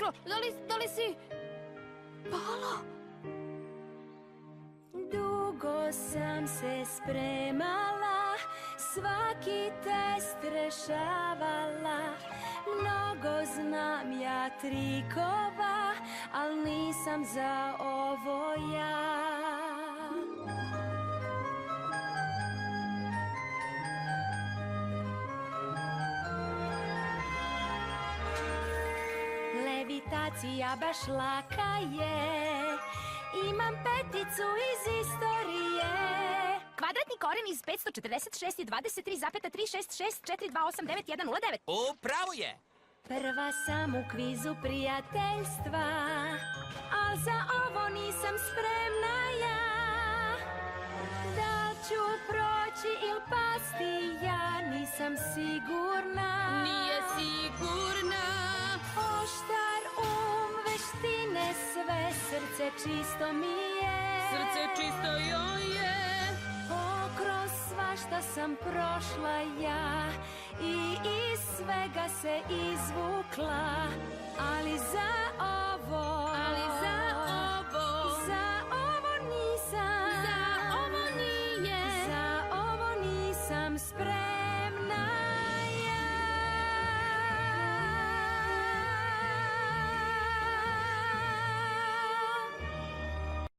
staklo, da li si... pala? Dugo sam se spremala, svaki test rešavala. Mnogo znam ja trikova, al nisam za ovo ja. Levitacija baš laka je, imam peticu iz istorije. Kvadratni koren iz 546 je 23,36642891009. Upravo je! Prva sam u kvizu prijateljstva, al za ovo nisam spremna ja. Da li ću proći ili pasti, ja nisam sigurna. Nije sigurna. Oštar veštine sve, srce čisto mi je. Srce čisto joj je. Kroz svašta sam prošla ja i iz svega se izvukla, ali za